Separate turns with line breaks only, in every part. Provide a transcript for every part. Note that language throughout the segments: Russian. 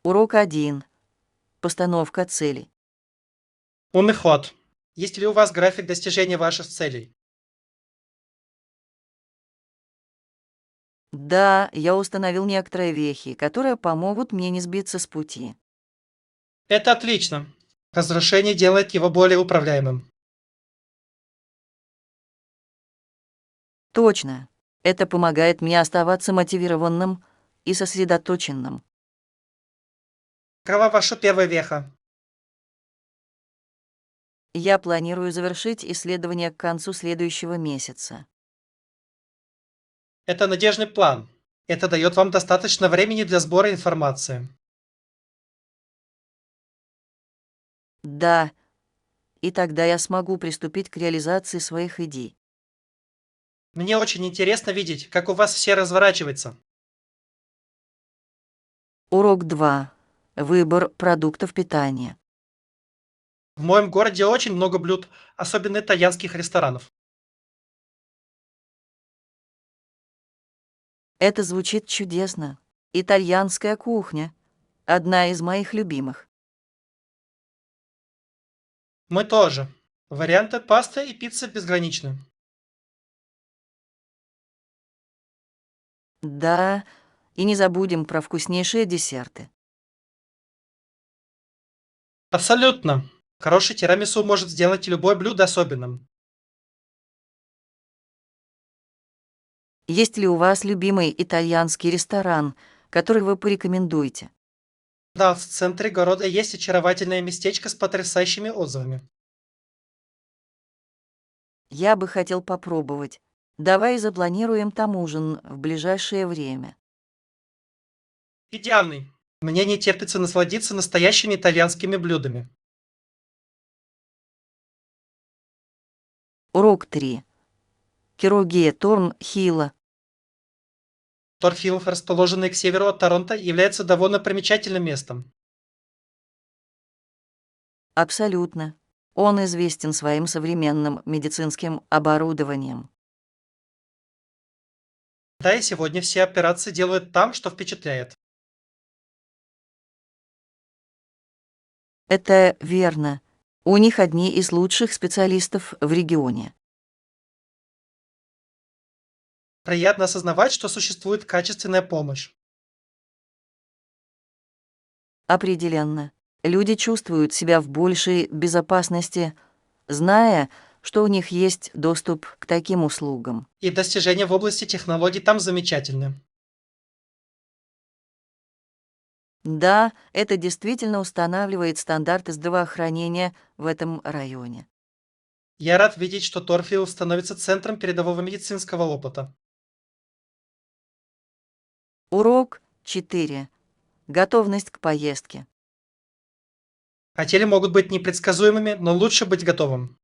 Урок 1. Постановка целей.
Умный ход. Есть ли у вас график достижения ваших целей?
Да, я установил некоторые вехи, которые помогут мне не сбиться с пути.
Это отлично. Разрушение делает его более управляемым.
Точно. Это помогает мне оставаться мотивированным и сосредоточенным.
Какова ваша первая веха?
Я планирую завершить исследование к концу следующего месяца.
Это надежный план. Это дает вам достаточно времени для сбора информации.
Да, и тогда я смогу приступить к реализации своих идей.
Мне очень интересно видеть, как у вас все разворачивается.
Урок 2. Выбор продуктов питания.
В моем городе очень много блюд, особенно итальянских ресторанов.
Это звучит чудесно. Итальянская кухня. Одна из моих любимых.
Мы тоже. Варианты пасты и пиццы безграничны.
Да, и не забудем про вкуснейшие десерты.
Абсолютно. Хороший тирамису может сделать любое блюдо особенным.
Есть ли у вас любимый итальянский ресторан, который вы порекомендуете?
Да, в центре города есть очаровательное местечко с потрясающими отзывами.
Я бы хотел попробовать. Давай запланируем там ужин в ближайшее время.
Идеальный. Мне не терпится насладиться настоящими итальянскими блюдами.
Урок 3. Хирургия Торн-Хилла.
Торфилов, расположенный к северу от Торонто, является довольно примечательным местом.
Абсолютно. Он известен своим современным медицинским оборудованием.
Да, и сегодня все операции делают там, что впечатляет.
Это верно. У них одни из лучших специалистов в регионе.
Приятно осознавать, что существует качественная помощь.
Определенно. Люди чувствуют себя в большей безопасности, зная, что у них есть доступ к таким услугам.
И достижения в области технологий там замечательны.
Да, это действительно устанавливает стандарты здравоохранения в этом районе.
Я рад видеть, что Торфилл становится центром передового медицинского опыта.
Урок 4. Готовность к поездке.
Хотели могут быть непредсказуемыми, но лучше быть готовым.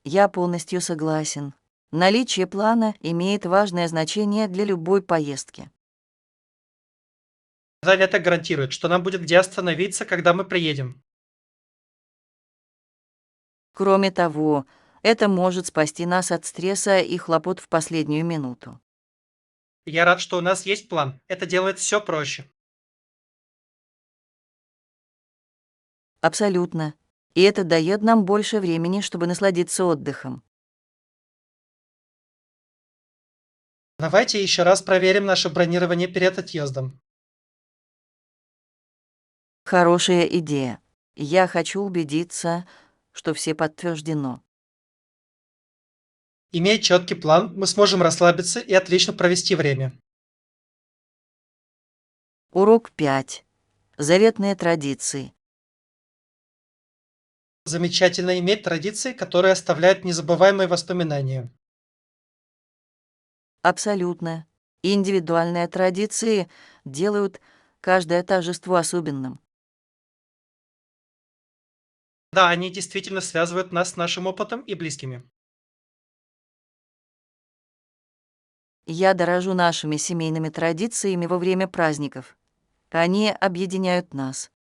Я полностью согласен. Наличие плана имеет важное значение для любой поездки.
Это гарантирует, что нам будет где остановиться, когда мы приедем.
Кроме того, это может спасти нас от стресса и хлопот в последнюю минуту.
Я рад, что у нас есть план. Это делает все проще.
Абсолютно. И это дает нам больше времени, чтобы насладиться отдыхом.
Давайте еще раз проверим наше бронирование перед отъездом.
Хорошая идея. Я хочу убедиться, что все подтверждено.
Имея четкий план, мы сможем расслабиться и отлично провести время.
Урок 5. Заветные традиции.
Замечательно иметь традиции, которые оставляют незабываемые воспоминания.
Абсолютно. Индивидуальные традиции делают каждое торжество особенным.
Да, они действительно связывают нас с нашим опытом и близкими.
Я дорожу нашими семейными традициями во время праздников. Они объединяют нас.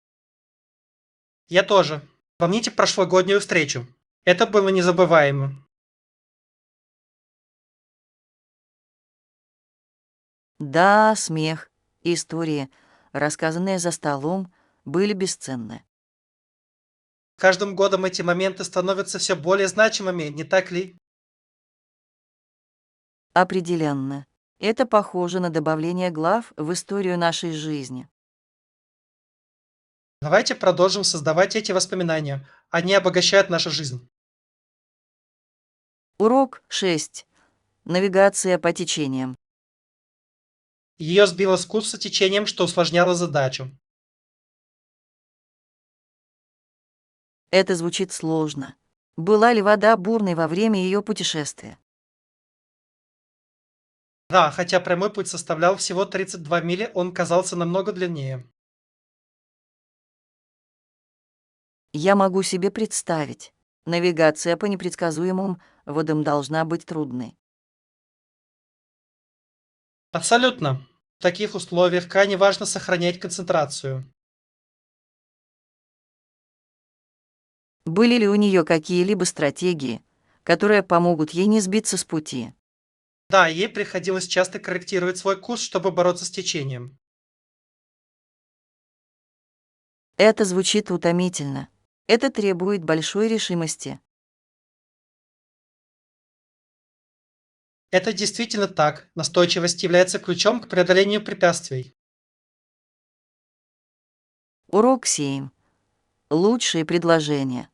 Я тоже. Помните прошлогоднюю встречу? Это было незабываемо.
Да, смех и истории, рассказанные за столом, были бесценны.
С каждым годом эти моменты становятся все более значимыми, не так ли?
Определенно. Это похоже на добавление глав в историю нашей жизни.
Давайте продолжим создавать эти воспоминания. Они обогащают нашу жизнь.
Урок 6. Навигация по течениям.
Ее сбило с курса течением, что усложняло задачу.
Это звучит сложно. Была ли вода бурной во время ее путешествия?
Да, хотя прямой путь составлял всего 32 мили, он казался намного длиннее.
Я могу себе представить. Навигация по непредсказуемым водам должна быть трудной.
Абсолютно. В таких условиях крайне важно сохранять концентрацию.
Были ли у нее какие-либо стратегии, которые помогут ей не сбиться с пути?
Да, ей приходилось часто корректировать свой курс, чтобы бороться с течением.
Это звучит утомительно. Это требует большой решимости.
Это действительно так. Настойчивость является ключом к преодолению препятствий.
Урок 7. Лучшие предложения.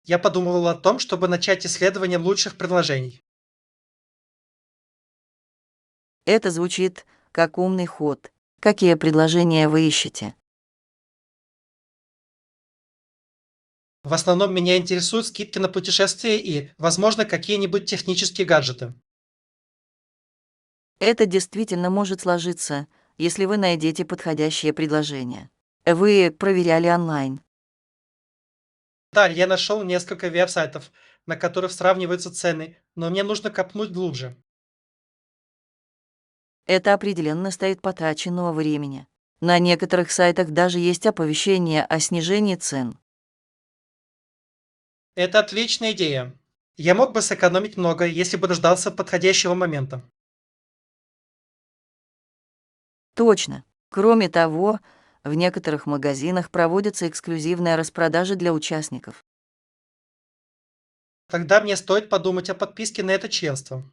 Я подумывал о том, чтобы начать исследование лучших предложений.
Это звучит как умный ход. Какие предложения вы ищете?
В основном меня интересуют скидки на путешествия и, возможно, какие-нибудь технические гаджеты.
Это действительно может сложиться, если вы найдете подходящее предложение. Вы проверяли онлайн.
Да, я нашел несколько веб-сайтов, на которых сравниваются цены, но мне нужно копнуть глубже.
Это определенно стоит потраченного времени. На некоторых сайтах даже есть оповещение о снижении цен.
Это отличная идея. Я мог бы сэкономить много, если бы дождался подходящего момента.
Точно. Кроме того, в некоторых магазинах проводятся эксклюзивные распродажи для участников.
Тогда мне стоит подумать о подписке на это членство.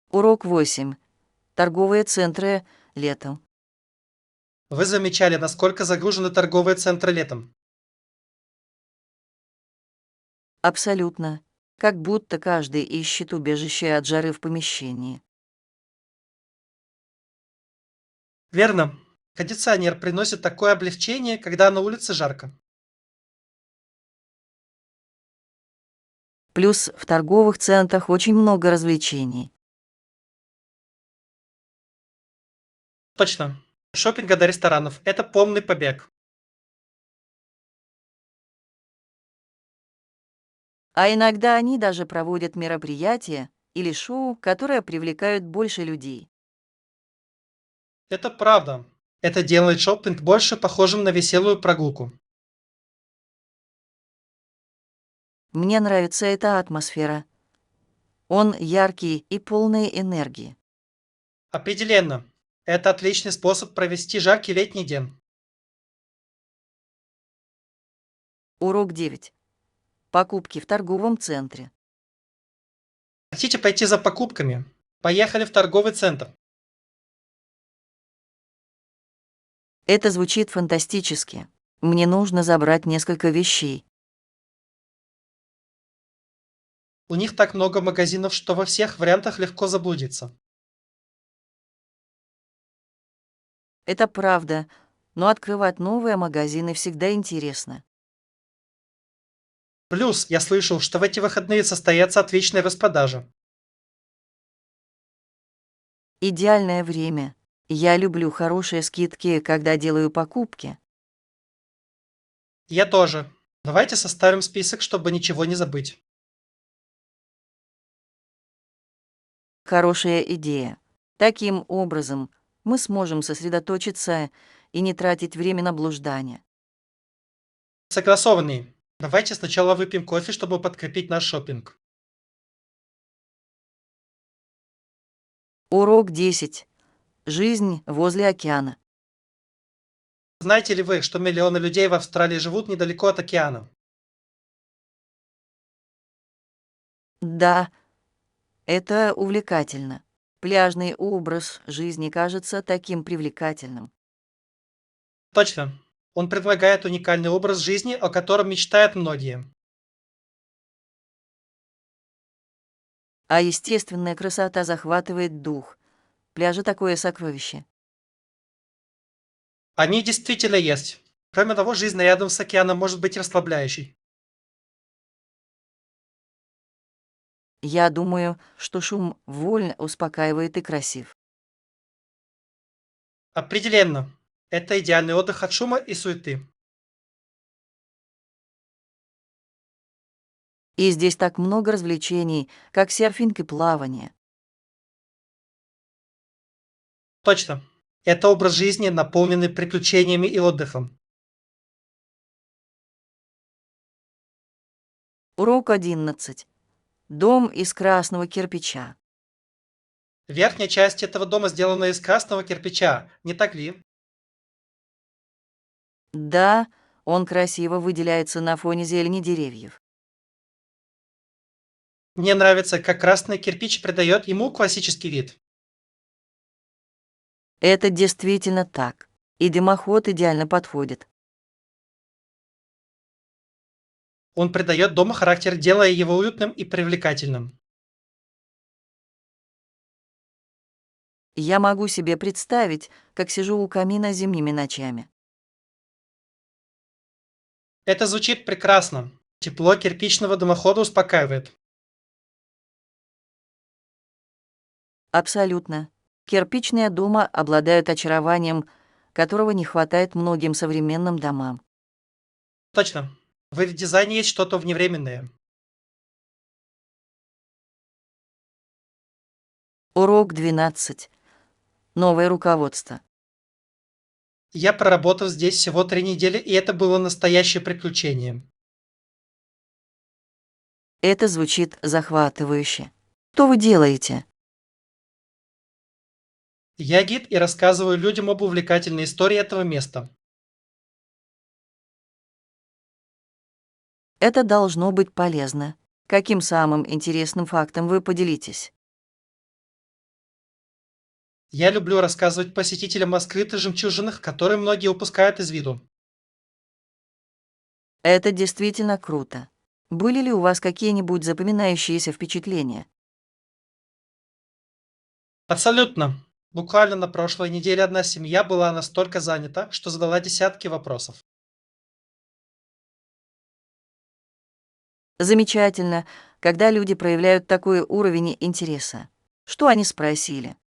Урок 8. Торговые центры летом.
Вы замечали, насколько загружены торговые центры летом?
Абсолютно. Как будто каждый ищет убежище от жары в помещении.
Верно. Кондиционер приносит такое облегчение, когда на улице жарко.
Плюс в торговых центрах очень много развлечений.
Точно. Шопинга до ресторанов– это полный побег.
А иногда они даже проводят мероприятия или шоу, которые привлекают больше людей.
Это правда. Это делает шопинг больше похожим на веселую прогулку.
Мне нравится эта атмосфера. Он яркий и полный энергии.
Определенно. Это отличный способ провести жаркий летний день.
Урок 9. Покупки в торговом центре.
Хотите пойти за покупками? Поехали в торговый центр.
Это звучит фантастически. Мне нужно забрать несколько вещей.
У них так много магазинов, что во всех вариантах легко заблудиться.
Это правда, но открывать новые магазины всегда интересно.
Плюс я слышал, что в эти выходные состоятся отличные распродажи.
Идеальное время. Я люблю хорошие скидки, когда делаю покупки.
Я тоже. Давайте составим список, чтобы ничего не забыть.
Хорошая идея. Таким образом, мы сможем сосредоточиться и не тратить время на блуждание.
Согласованный. Давайте сначала выпьем кофе, чтобы подкрепить наш шопинг.
Урок 10. Жизнь возле океана.
Знаете ли вы, что миллионы людей в Австралии живут недалеко от океана?
Да, это увлекательно. Пляжный образ жизни кажется таким привлекательным.
Точно. Он предлагает уникальный образ жизни, о котором мечтают многие.
А естественная красота захватывает дух. Пляжи такое сокровище.
Они действительно есть. Кроме того, жизнь рядом с океаном может быть расслабляющей.
Я думаю, что шум волн успокаивает и красив.
Определенно. Это идеальный отдых от шума и суеты.
И здесь так много развлечений, как серфинг и плавание.
Точно. Это образ жизни, наполненный приключениями и отдыхом.
Урок 11. Дом из красного кирпича.
Верхняя часть этого дома сделана из красного кирпича, не так ли?
Да, он красиво выделяется на фоне зелени деревьев.
Мне нравится, как красный кирпич придает ему классический вид.
Это действительно так. И дымоход идеально подходит.
Он придает дому характер, делая его уютным и привлекательным.
Я могу себе представить, как сижу у камина зимними ночами.
Это звучит прекрасно. Тепло кирпичного дымохода успокаивает.
Абсолютно. Кирпичные дома обладают очарованием, которого не хватает многим современным домам.
Точно. В их дизайне есть что-то вневременное.
Урок 12. Новое руководство.
Я проработал здесь всего 3 недели, и это было настоящее приключение.
Это звучит захватывающе. Что вы делаете?
Я гид и рассказываю людям об увлекательной истории этого места.
Это должно быть полезно. Каким самым интересным фактом вы поделитесь?
Я люблю рассказывать посетителям о скрытых жемчужинах, которые многие упускают из виду.
Это действительно круто. Были ли у вас какие-нибудь запоминающиеся впечатления?
Абсолютно. Буквально на прошлой неделе одна семья была настолько занята, что задала десятки вопросов.
Замечательно, когда люди проявляют такой уровень интереса. Что они спросили?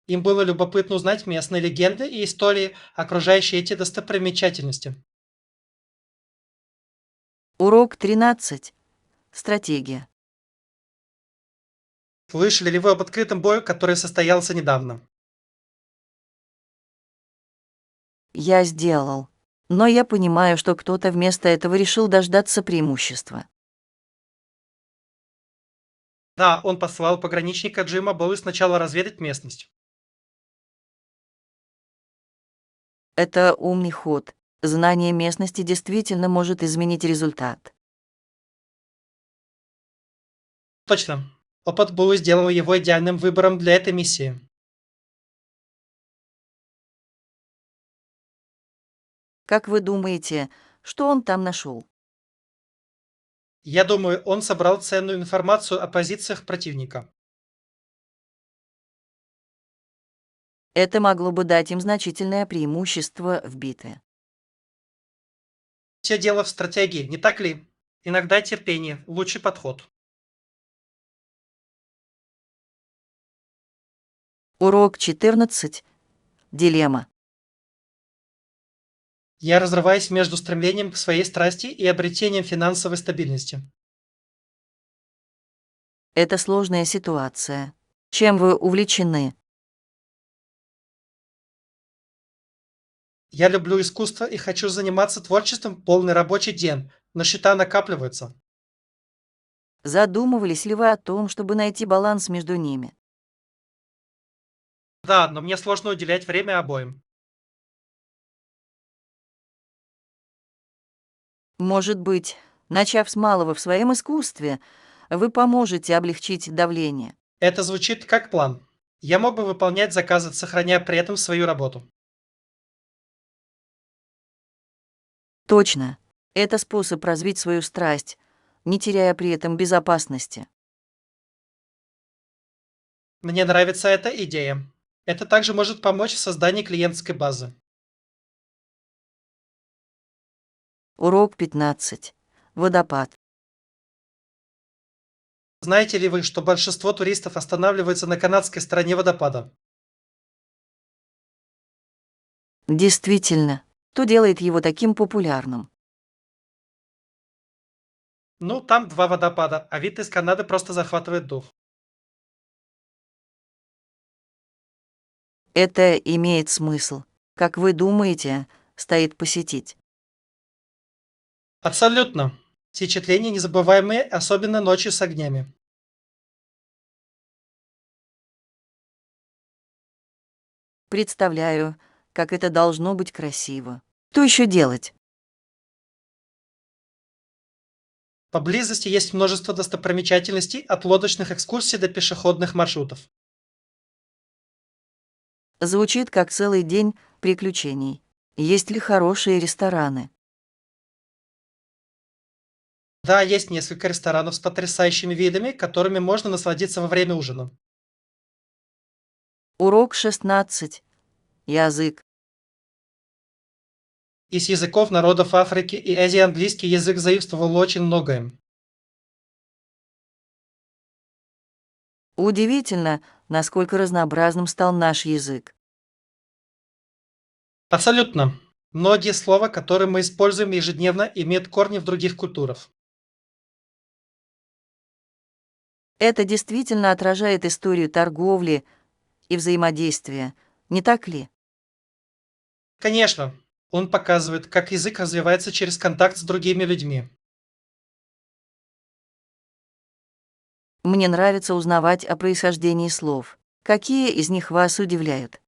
Им было любопытно узнать местные легенды и истории, окружающие эти достопримечательности.
Урок 13. Стратегия.
Слышали ли вы об открытом бою, который состоялся недавно?
Я сделал. Но я понимаю, что кто-то вместо этого решил дождаться преимущества.
Да, он послал пограничника Джима Боуи сначала разведать местность.
Это умный ход. Знание местности действительно может изменить результат.
Точно. Опыт Боуи сделал его идеальным выбором для этой миссии.
Как вы думаете, что он там нашел?
Я думаю, он собрал ценную информацию о позициях противника.
Это могло бы дать им значительное преимущество в битве.
Все дело в стратегии, не так ли? Иногда терпение– лучший подход.
Урок 14. Дилемма.
Я разрываюсь между стремлением к своей страсти и обретением финансовой стабильности.
Это сложная ситуация. Чем вы увлечены?
Я люблю искусство и хочу заниматься творчеством полный рабочий день, но счета накапливаются.
Задумывались ли вы о том, чтобы найти баланс между ними?
Да, но мне сложно уделять время обоим.
Может быть, начав с малого в своем искусстве, вы поможете облегчить давление?
Это звучит как план. Я мог бы выполнять заказы, сохраняя при этом свою работу.
Точно. Это способ развить свою страсть, не теряя при этом безопасности.
Мне нравится эта идея. Это также может помочь в создании клиентской базы.
Урок 15. Водопад.
Знаете ли вы, что большинство туристов останавливаются на канадской стороне водопада?
Действительно, что делает его таким популярным?
Ну, там два водопада, а вид из Канады просто захватывает дух.
Это имеет смысл. Как вы думаете, стоит посетить?
Абсолютно. Впечатления незабываемые, особенно ночью с огнями.
Представляю, как это должно быть красиво. Что еще делать?
Поблизости есть множество достопримечательностей от лодочных экскурсий до пешеходных маршрутов.
Звучит как целый день приключений. Есть ли хорошие рестораны?
Да, есть несколько ресторанов с потрясающими видами, которыми можно насладиться во время ужина.
Урок 16. Язык.
Из языков народов Африки и Азии английский язык заимствовал очень многое.
Удивительно, насколько разнообразным стал наш язык.
Абсолютно. Многие слова, которые мы используем ежедневно, имеют корни в других культурах.
Это действительно отражает историю торговли и взаимодействия, не так ли?
Конечно, он показывает, как язык развивается через контакт с другими людьми.
Мне нравится узнавать о происхождении слов. Какие из них вас удивляют?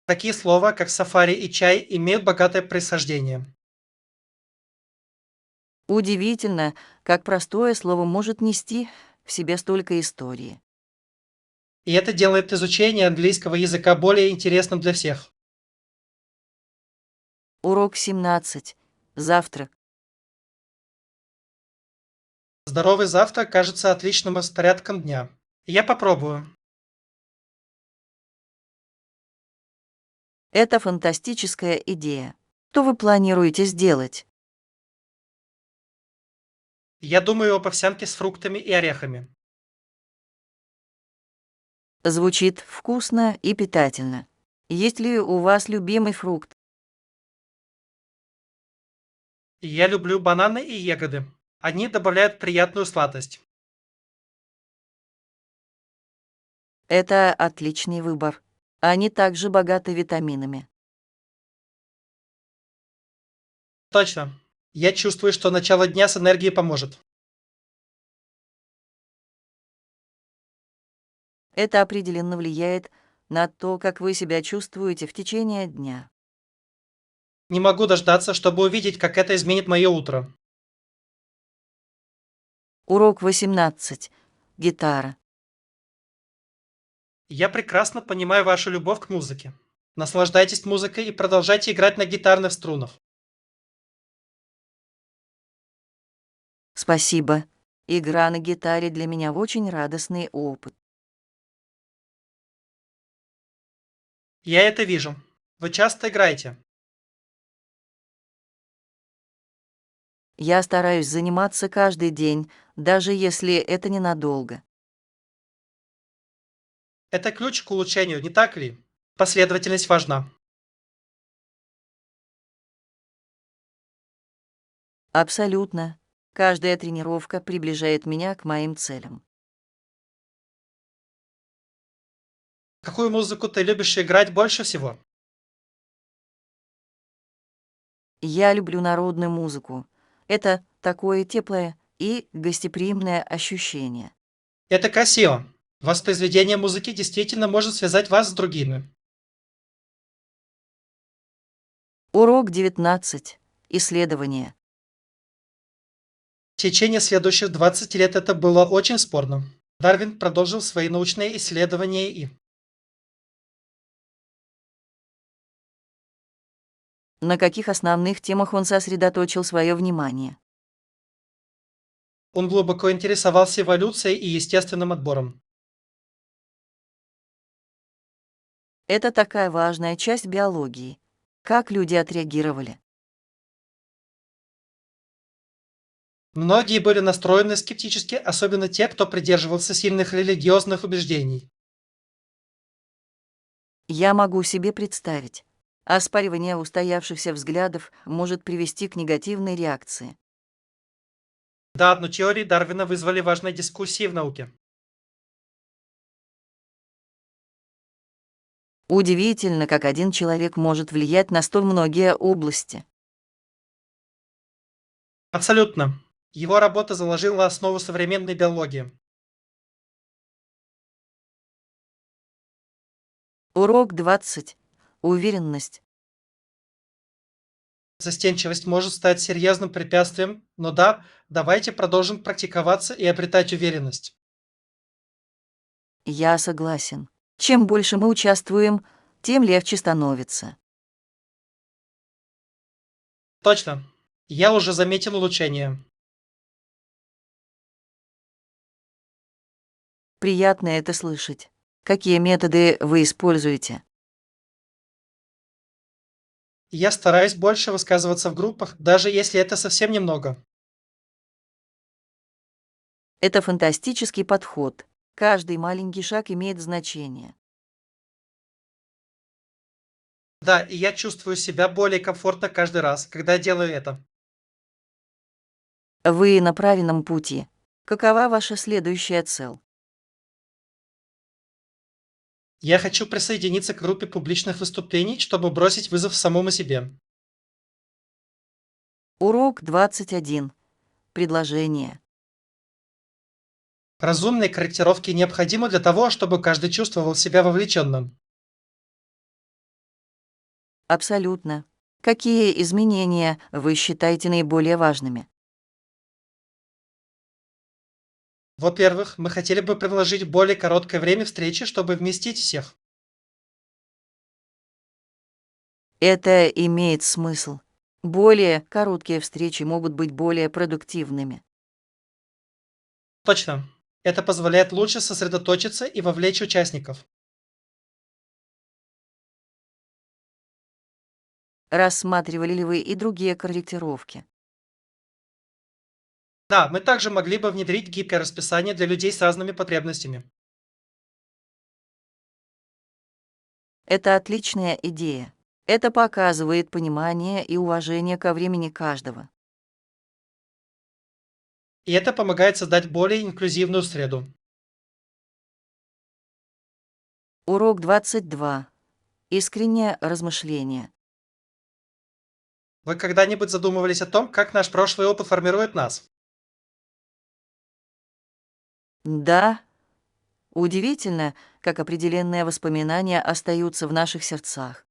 Такие слова, как сафари и чай, имеют богатое происхождение.
Удивительно, как простое слово может нести в себе столько истории.
И это делает изучение английского языка более интересным для всех.
Урок 17. Завтрак.
Здоровый завтрак кажется отличным распорядком дня. Я попробую.
Это фантастическая идея. Что вы планируете сделать?
Я думаю об овсянке с фруктами и орехами.
Звучит вкусно и питательно. Есть ли у вас любимый фрукт?
Я люблю бананы и ягоды. Они добавляют приятную сладость.
Это отличный выбор. Они также богаты витаминами.
Точно. Я чувствую, что начало дня с энергией поможет.
Это определенно влияет на то, как вы себя чувствуете в течение дня.
Не могу дождаться, чтобы увидеть, как это изменит мое утро.
Урок 18. Гитара.
Я прекрасно понимаю вашу любовь к музыке. Наслаждайтесь музыкой и продолжайте играть на гитарных струнах.
Спасибо. Игра на гитаре для меня очень радостный опыт.
Я это вижу. Вы часто играете.
Я стараюсь заниматься каждый день, даже если это ненадолго.
Это ключ к улучшению, не так ли? Последовательность важна.
Абсолютно. Каждая тренировка приближает меня к моим целям.
Какую музыку ты любишь играть больше всего?
Я люблю народную музыку. Это такое теплое и гостеприимное ощущение.
Это красиво. Воспроизведение музыки действительно может связать вас с другими.
Урок 19. Исследование.
В течение следующих 20 лет это было очень спорно. Дарвин продолжил свои научные исследования и
На каких основных темах он сосредоточил свое внимание?
он глубоко интересовался эволюцией и естественным отбором.
Это такая важная часть биологии. Как люди отреагировали?
Многие были настроены скептически, особенно те, кто придерживался сильных религиозных убеждений.
Я могу себе представить. Оспаривание устоявшихся взглядов может привести к негативной реакции.
Да, но теории Дарвина вызвали важные дискуссии в науке.
Удивительно, как один человек может влиять на столь многие области.
Абсолютно. Его работа заложила основу современной биологии.
Урок 20. Уверенность.
Застенчивость может стать серьезным препятствием, но да, давайте продолжим практиковаться и обретать уверенность.
Я согласен. Чем больше мы участвуем, тем легче становится.
Точно. Я уже заметил улучшение.
Приятно это слышать. Какие методы вы используете?
Я стараюсь больше высказываться в группах, даже если это совсем немного.
Это фантастический подход. Каждый маленький шаг имеет значение.
Да, и я чувствую себя более комфортно каждый раз, когда делаю это.
Вы на правильном пути. Какова ваша следующая цель?
Я хочу присоединиться к группе публичных выступлений, чтобы бросить вызов самому себе.
Урок 21. Предложение.
Разумные корректировки необходимы для того, чтобы каждый чувствовал себя вовлеченным.
Абсолютно. Какие изменения вы считаете наиболее важными?
Во-первых, мы хотели бы предложить более короткое время встречи, чтобы вместить всех.
Это имеет смысл. Более короткие встречи могут быть более продуктивными.
Точно. Это позволяет лучше сосредоточиться и вовлечь участников.
Рассматривали ли вы и другие корректировки?
Да, мы также могли бы внедрить гибкое расписание для людей с разными потребностями.
Это отличная идея. Это показывает понимание и уважение ко времени каждого.
И это помогает создать более инклюзивную среду.
Урок 22. Искреннее размышление.
Вы когда-нибудь задумывались о том, как наш прошлый опыт формирует нас?
Да, удивительно, как определенные воспоминания остаются в наших сердцах.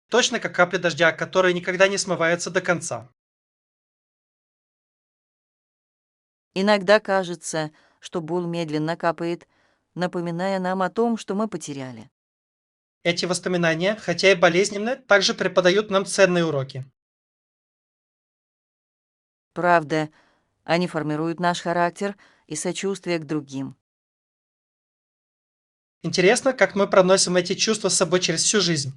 Точно как капли дождя, которые никогда не смываются до конца.
Иногда кажется, что боль медленно капает, напоминая нам о том, что мы потеряли.
Эти воспоминания, хотя и болезненны, также преподают нам ценные уроки.
Правда, они формируют наш характер и сочувствие к другим.
Интересно, как мы проносим эти чувства с собой через всю жизнь.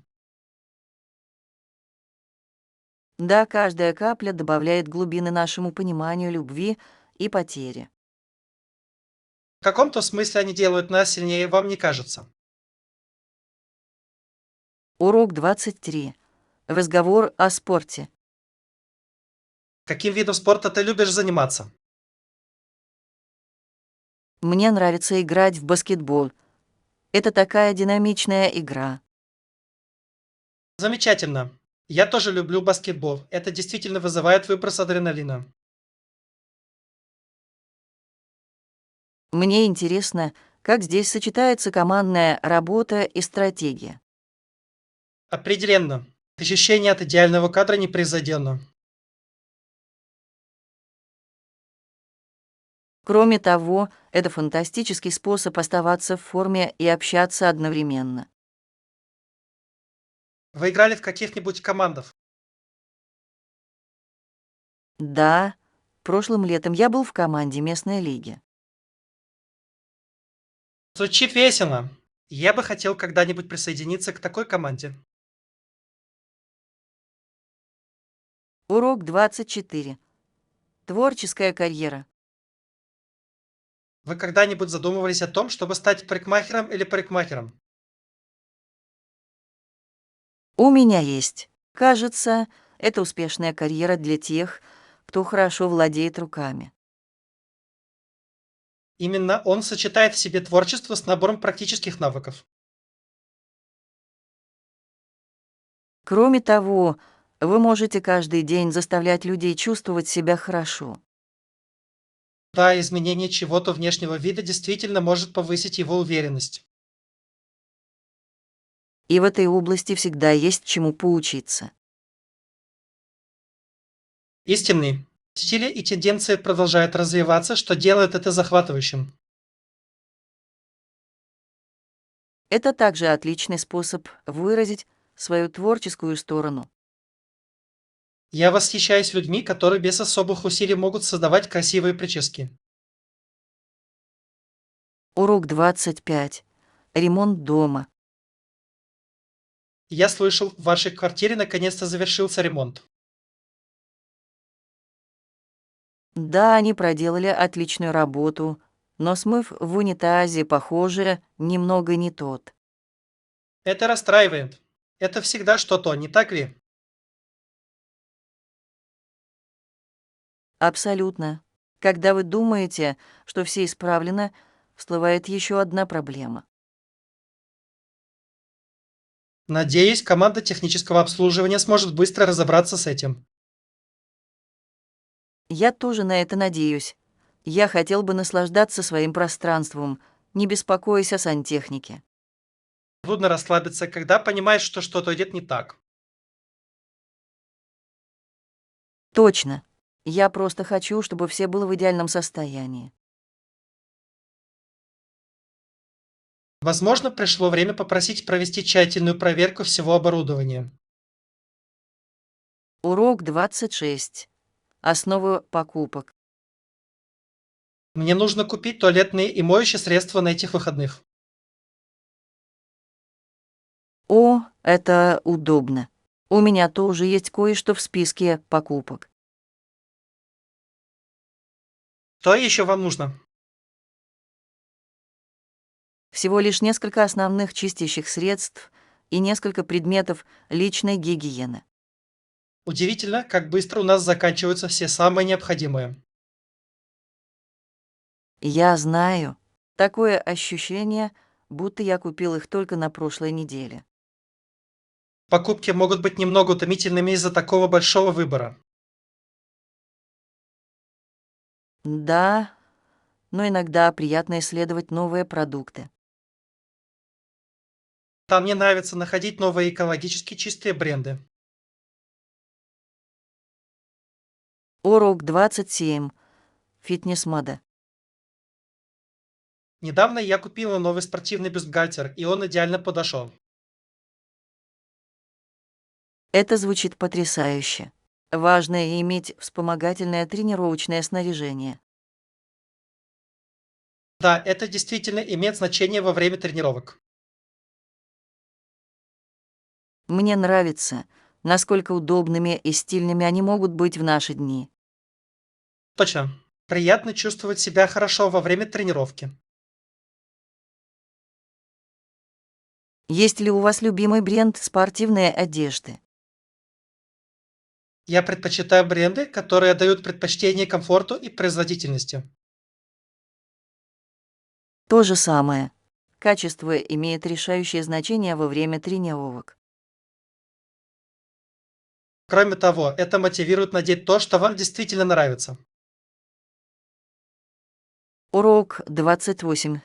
Да, каждая капля добавляет глубины нашему пониманию любви и потери.
В каком-то смысле они делают нас сильнее, вам не кажется?
Урок 23. Разговор о спорте.
Каким видом спорта ты любишь заниматься?
Мне нравится играть в баскетбол. Это такая динамичная игра.
Замечательно. Я тоже люблю баскетбол. Это действительно вызывает выброс адреналина.
Мне интересно, как здесь сочетается командная работа и стратегия.
Определенно. Ощущение от идеального кадра непревзойденно.
Кроме того, это фантастический способ оставаться в форме и общаться одновременно.
Вы играли в каких-нибудь командах?
Да, прошлым летом я был в команде местной лиги.
Звучит весело. Я бы хотел когда-нибудь присоединиться к такой команде.
Урок 24. Творческая карьера.
Вы когда-нибудь задумывались о том, чтобы стать парикмахером или парикмахером?
У меня есть. Кажется, это успешная карьера для тех, кто хорошо владеет руками.
Именно он сочетает в себе творчество с набором практических навыков.
Кроме того, вы можете каждый день заставлять людей чувствовать себя хорошо.
Да, изменение чего-то внешнего вида действительно может повысить его уверенность.
И в этой области всегда есть чему поучиться.
Истинный. Стили и тенденции продолжают развиваться, что делает это захватывающим.
Это также отличный способ выразить свою творческую сторону.
Я восхищаюсь людьми, которые без особых усилий могут создавать красивые прически.
Урок 25. Ремонт дома.
Я слышал, в вашей квартире наконец-то завершился ремонт.
Да, они проделали отличную работу, но смыв в унитазе, похоже, немного не тот.
Это расстраивает. Это всегда что-то, не так ли?
Абсолютно. Когда вы думаете, что все исправлено, всплывает еще одна проблема.
Надеюсь, команда технического обслуживания сможет быстро разобраться с этим.
Я тоже на это надеюсь. Я хотел бы наслаждаться своим пространством, не беспокоясь о сантехнике.
Трудно расслабиться, когда понимаешь, что что-то идет не так.
Точно. Я просто хочу, чтобы все было в идеальном состоянии.
Возможно, пришло время попросить провести тщательную проверку всего оборудования.
Урок 26. Основы покупок.
Мне нужно купить туалетные и моющие средства на этих выходных.
О, это удобно. У меня тоже есть кое-что в списке покупок.
Что еще вам нужно?
Всего лишь несколько основных чистящих средств и несколько предметов личной гигиены.
Удивительно, как быстро у нас заканчиваются все самые необходимые.
Я знаю. Такое ощущение, будто я купил их только на прошлой неделе.
Покупки могут быть немного утомительными из-за такого большого выбора.
Да, но иногда приятно исследовать новые продукты.
Там мне нравится находить новые экологически чистые бренды.
Урок 27. Фитнес-мода.
Недавно я купила новый спортивный бюстгальтер, и он идеально подошел.
Это звучит потрясающе. Важно иметь вспомогательное тренировочное снаряжение.
Да, это действительно имеет значение во время тренировок.
Мне нравится, насколько удобными и стильными они могут быть в наши дни.
Точно. Приятно чувствовать себя хорошо во время тренировки.
Есть ли у вас любимый бренд спортивной одежды?
Я предпочитаю бренды, которые дают предпочтение комфорту и производительности.
То же самое. Качество имеет решающее значение во время тренировок.
Кроме того, это мотивирует надеть то, что вам действительно нравится.
Урок 28.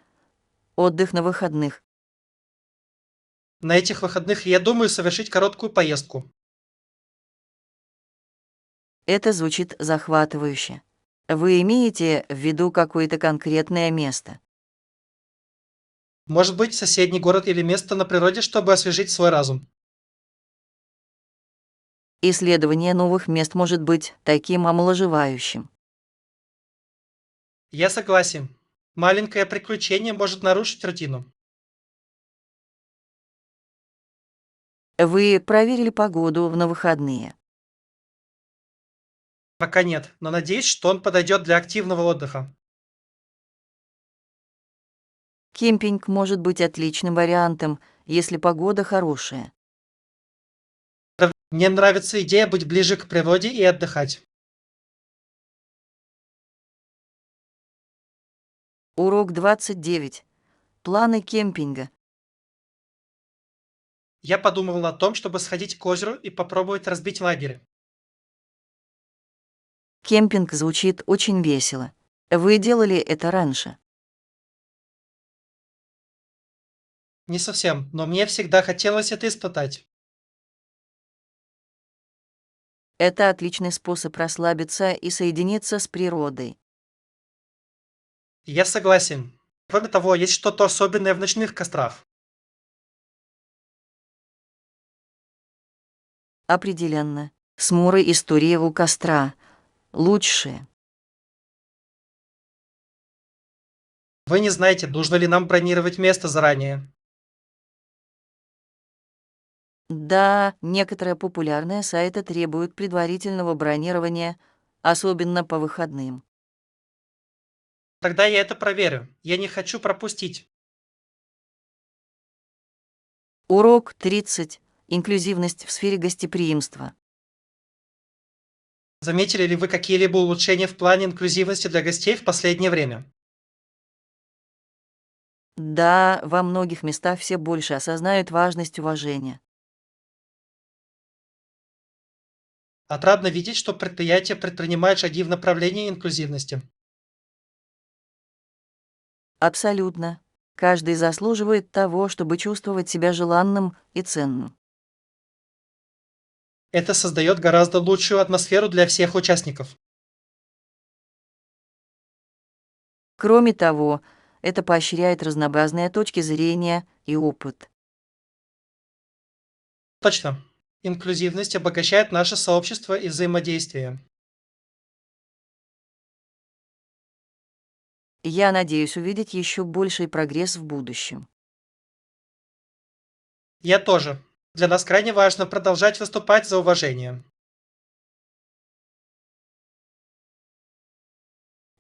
Отдых на выходных.
На этих выходных я думаю совершить короткую поездку.
Это звучит захватывающе. Вы имеете в виду какое-то конкретное место?
Может быть, соседний город или место на природе, чтобы освежить свой разум.
Исследование новых мест может быть таким омоложевающим.
Я согласен. Маленькое приключение может нарушить рутину.
Вы проверили погоду на выходные.
Пока нет, но надеюсь, что он подойдет для активного отдыха.
Кемпинг может быть отличным вариантом, если погода хорошая.
Мне нравится идея быть ближе к природе и отдыхать.
Урок 29. Планы кемпинга.
Я подумывал о том, чтобы сходить к озеру и попробовать разбить лагерь.
Кемпинг звучит очень весело. Вы делали это раньше.
Не совсем, но мне всегда хотелось это испытать.
Это отличный способ расслабиться и соединиться с природой.
Я согласен. Кроме того, есть что-то особенное в ночных кострах.
Определенно. Смуры истории у костра. Лучшие.
Вы не знаете, нужно ли нам бронировать место заранее.
Да, некоторые популярные сайты требуют предварительного бронирования, особенно по выходным.
Тогда я это проверю. Я не хочу пропустить.
Урок 30. Инклюзивность в сфере гостеприимства.
Заметили ли вы какие-либо улучшения в плане инклюзивности для гостей в последнее время?
Да, во многих местах все больше осознают важность уважения.
Отрадно видеть, что предприятия предпринимают шаги в направлении инклюзивности.
Абсолютно. Каждый заслуживает того, чтобы чувствовать себя желанным и ценным.
Это создает гораздо лучшую атмосферу для всех участников.
Кроме того, это поощряет разнообразные точки зрения и опыт.
Точно. Инклюзивность обогащает наше сообщество и взаимодействие.
Я надеюсь увидеть еще больший прогресс в будущем.
Я тоже. Для нас крайне важно продолжать выступать за уважение.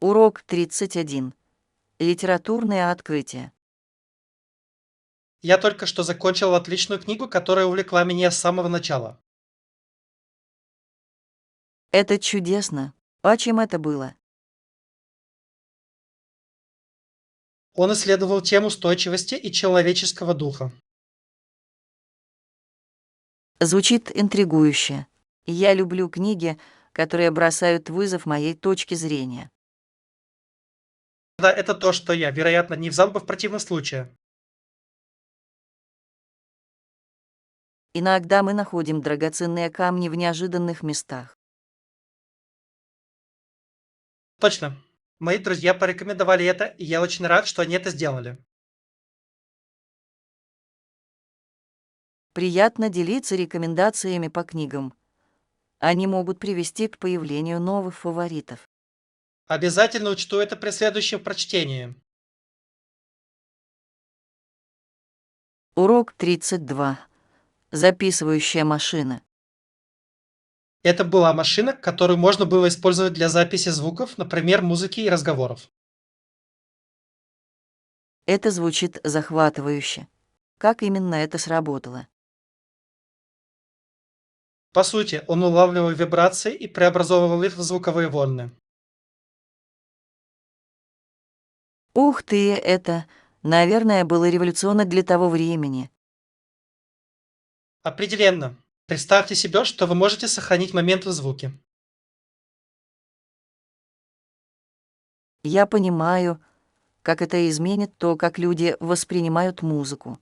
Урок 31. Литературные открытия.
Я только что закончил отличную книгу, которая увлекла меня с самого начала.
Это чудесно. А чем это было?
Он исследовал тему устойчивости и человеческого духа.
Звучит интригующе. Я люблю книги, которые бросают вызов моей точке зрения.
Да, это то, что я, вероятно, не взял бы в противном случае.
Иногда мы находим драгоценные камни в неожиданных местах.
Точно. Мои друзья порекомендовали это, и я очень рад, что они это сделали.
Приятно делиться рекомендациями по книгам. Они могут привести к появлению новых фаворитов.
Обязательно учту это при следующем прочтении.
Урок 32. Записывающая машина.
Это была машина, которую можно было использовать для записи звуков, например, музыки и разговоров.
Это звучит захватывающе. Как именно это сработало?
По сути, он улавливал вибрации и преобразовывал их в звуковые волны.
Ух ты, это, наверное, было революционно для того времени.
Определенно. Представьте себе, что вы можете сохранить момент в звуке.
Я понимаю, как это изменит то, как люди воспринимают музыку.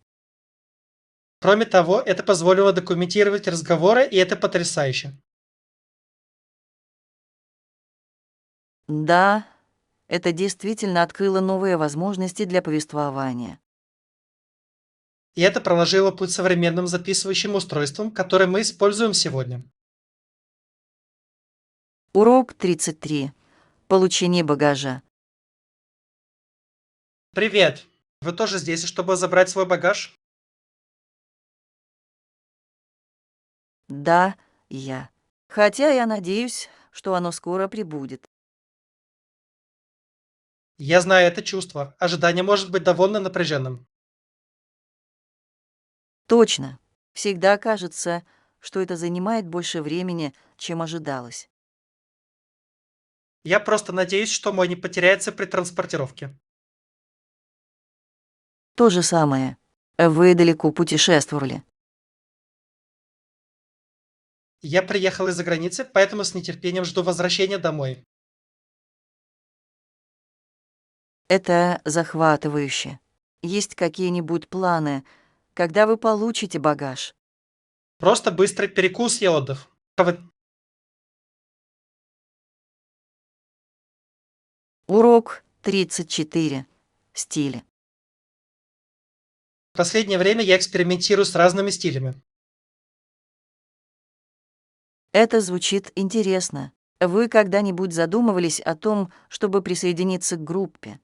Кроме того, это позволило документировать разговоры, и это потрясающе.
Да, это действительно открыло новые возможности для повествования.
И это проложило путь современным записывающим устройствам, которые мы используем сегодня.
Урок 33. Получение багажа.
Привет! Вы тоже здесь, чтобы забрать свой багаж?
Да, я. Хотя я надеюсь, что оно скоро прибудет.
Я знаю это чувство. Ожидание может быть довольно напряженным.
Точно. Всегда кажется, что это занимает больше времени, чем ожидалось.
Я просто надеюсь, что мой не потеряется при транспортировке.
То же самое. Вы далеко путешествовали.
Я приехал из-за границы, поэтому с нетерпением жду возвращения домой.
Это захватывающе. Есть какие-нибудь планы, когда вы получите багаж?
Просто быстрый перекус и отдых.
Урок 34. Стили.
В последнее время я экспериментирую с разными стилями.
Это звучит интересно. Вы когда-нибудь задумывались о том, чтобы присоединиться к группе?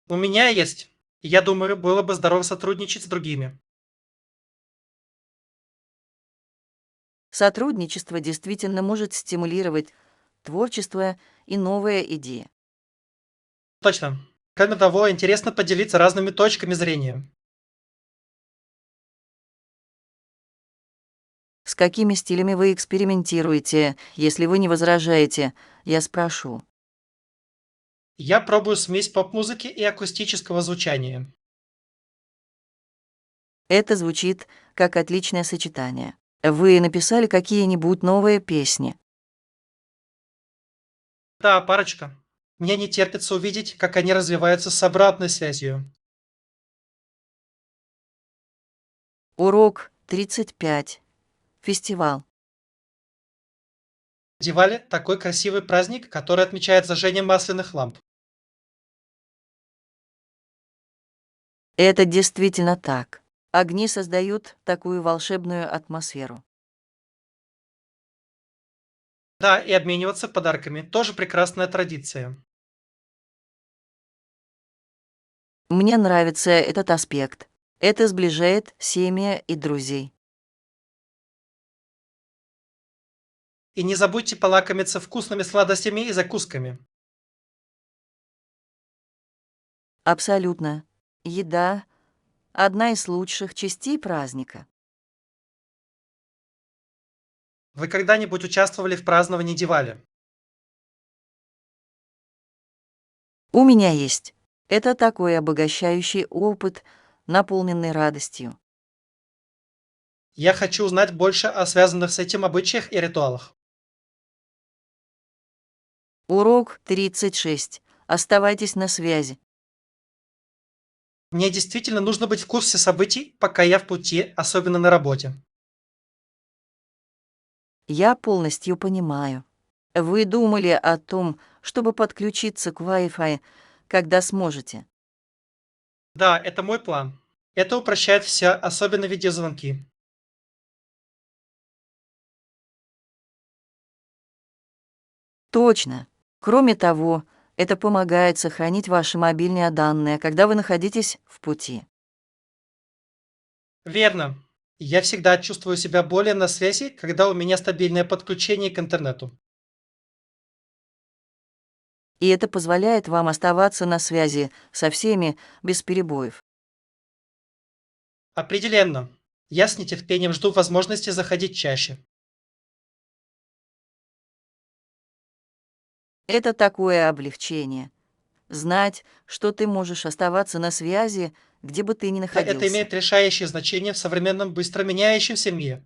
У меня есть. И я думаю, было бы здорово сотрудничать с другими.
Сотрудничество действительно может стимулировать творчество и новые идеи.
Точно. Кроме того, интересно поделиться разными точками зрения.
С какими стилями вы экспериментируете? Если вы не возражаете, я спрошу.
Я пробую смесь поп-музыки и акустического звучания.
Это звучит как отличное сочетание. Вы написали какие-нибудь новые песни?
Да, парочка. Мне не терпится увидеть, как они развиваются с обратной связью.
Урок 35. Фестиваль.
Дивали– такой красивый праздник, который отмечает зажжение масляных ламп.
Это действительно так. Огни создают такую волшебную атмосферу.
Да, и обмениваться подарками– тоже прекрасная традиция.
Мне нравится этот аспект. Это сближает семьи и друзей.
И не забудьте полакомиться вкусными сладостями и закусками.
Абсолютно. Еда– одна из лучших частей праздника.
Вы когда-нибудь участвовали в праздновании Дивали?
У меня есть. Это такой обогащающий опыт, наполненный радостью.
Я хочу узнать больше о связанных с этим обычаях и ритуалах.
Урок 36. Оставайтесь на связи.
Мне действительно нужно быть в курсе событий, пока я в пути, особенно на работе.
Я полностью понимаю. Вы думали о том, чтобы подключиться к Wi-Fi, когда сможете.
Да, это мой план. Это упрощает все, особенно видеозвонки.
Точно. Кроме того, это помогает сохранить ваши мобильные данные, когда вы находитесь в пути.
Верно. Я всегда чувствую себя более на связи, когда у меня стабильное подключение к интернету.
И это позволяет вам оставаться на связи со всеми без перебоев.
Определенно. Я с нетерпением жду возможности заходить чаще.
Это такое облегчение. Знать, что ты можешь оставаться на связи, где бы ты ни
Это
находился.
имеет решающее значение в современном быстро меняющемся мире.